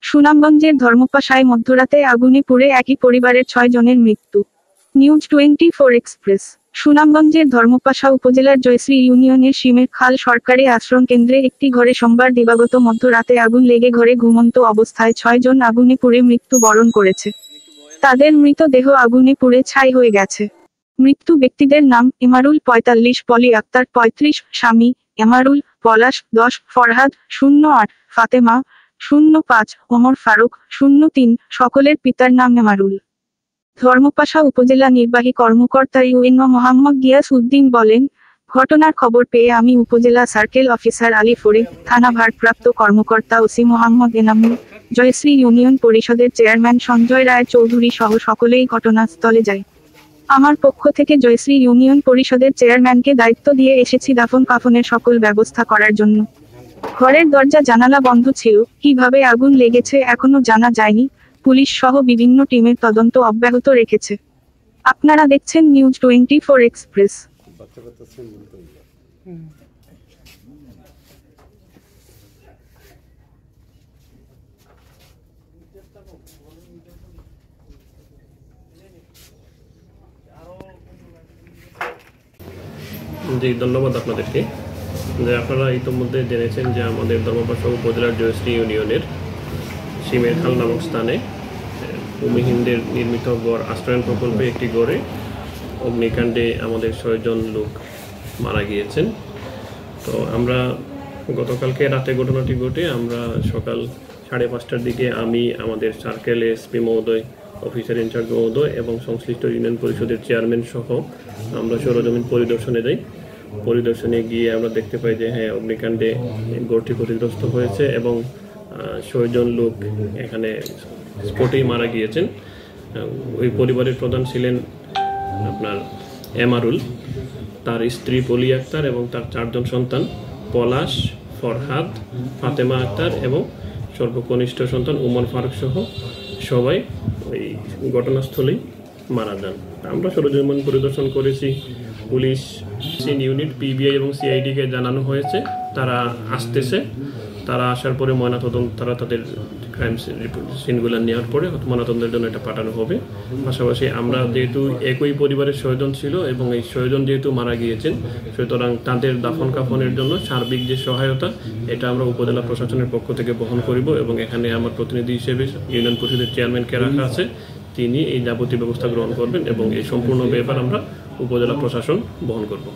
সুনামগঞ্জের ধর্মপাশায় মধ্যরাতে আগুনে পুড়ে একই পরিবারের 6 জনের মৃত্যু। News 24 express. সুনামগঞ্জের ধর্মপাশা উপজেলার জয়শ্রী ইউনিয়নের শিমের খাল সরকারি আশ্রম কেন্দ্রে একটি ঘরে সোমবার দিবাগত মধ্যরাতে আগুন লেগে ঘরে ঘুমন্ত অবস্থায় 6 জন আগুনে পুড়ে মৃত্যু বরণ করেছে। তাদের মৃতদেহ আগুনে পুড়ে ছাই হয়ে গেছে। মৃত্যু ব্যক্তিদের নাম এমারুল 45, পলি আক্তার 35, স্বামী এমারুল, পলাশ 10, ফরহাদ 08, ফাতেমা 05, ওমর ফারুক 03, সকলের পিতার নাম এমারুল। ধর্মপাশা উপজেলা নির্বাহী কর্মকর্তা ইউএনও মোহাম্মদ গিয়াস উদ্দিন বলেন, ঘটনার খবর পেয়ে আমি উপজেলা সার্কেল অফিসার আলী ফরিদ, থানা ভারপ্রাপ্ত কর্মকর্তা ওসি মোহাম্মদ এনামুল, জয়শ্রী ইউনিয়ন পরিষদের চেয়ারম্যান সঞ্জয় রায় চৌধুরী সহ সকলেই ঘটনাস্থলে যায়। আমার পক্ষ থেকে জয়শ্রী ইউনিয়ন পরিষদের চেয়ারম্যানকে দায়িত্ব দিয়ে এসেছি দাফন কাফনের সকল ব্যবস্থা করার জন্য। ঘরের দরজা জানালা বন্ধ ছিল, কিভাবে আগুন লেগেছে এখনো জানা যায়নি। পুলিশ সহ বিভিন্ন টিমের তদন্ত অব্যাহত রেখেছে। আপনারা দেখছেন নিউজ 24 এক্সপ্রেস। জি, ধন্যবাদ আপনাদেরকে। যে আপনারা ইতিমধ্যে জেনেছেন যে আমাদের ধর্মপাশা উপজেলার জয়শ্রী ইউনিয়নের শিমের খাল নামক স্থানে ভূমিহীনদের নির্মিত গড় আশ্রয়ণ প্রকল্পে একটি গড়ে অগ্নিকাণ্ডে আমাদের 6 জন লোক মারা গিয়েছেন। তো আমরা গতকালকে রাতে ঘটনাটি ঘটে আমরা সকাল 5:30টার দিকে আমি আমাদের সার্কেল এসপি মহোদয়, অফিসার ইনচার্জ মহোদয় এবং সংশ্লিষ্ট ইউনিয়ন পরিষদের চেয়ারম্যান সহ আমরা সরজমিন পরিদর্শনে যাই। পরিদর্শনে গিয়ে আমরা দেখতে পাই যে হ্যাঁ, অগ্নিকাণ্ডে গড়টি ক্ষতিগ্রস্ত হয়েছে এবং 6 জন লোক এখানে স্পটেই মারা গিয়েছেন। ওই পরিবারের প্রধান ছিলেন আপনার এমারুল, তার স্ত্রী পলি আক্তার এবং তার 4 জন সন্তান পলাশ, ফরহাদ, ফাতেমা আক্তার এবং সর্বকনিষ্ঠ সন্তান ওমর ফারুক সহ সবাই ওই ঘটনাস্থলেই মারা যান। আমরা সরজমিন পরিদর্শন করেছি। পুলিশ ইউনিট, পিবিআই এবং সিআইডিকে জানানো হয়েছে, তারা আসতেছে। তারা আসার পরে ময়নাতদন্ত, তারা তাদের ক্রাইম সিনগুলো নেওয়ার পরে ময়নাতদন্তের জন্য এটা পাঠানো হবে। পাশাপাশি আমরা যেহেতু একই পরিবারের 6 জন ছিল এবং এই 6 জন যেহেতু মারা গিয়েছেন, সুতরাং তাদের দাফন কাফনের জন্য সার্বিক যে সহায়তা, এটা আমরা উপজেলা প্রশাসনের পক্ষ থেকে বহন করিব এবং এখানে আমার প্রতিনিধি হিসেবে ইউনিয়ন পরিষদের চেয়ারম্যানকে রাখা আছে, তিনি এই যাবতীয় ব্যবস্থা গ্রহণ করবেন এবং এই সম্পূর্ণ ব্যাপার আমরা উপজেলা প্রশাসন বহন করব।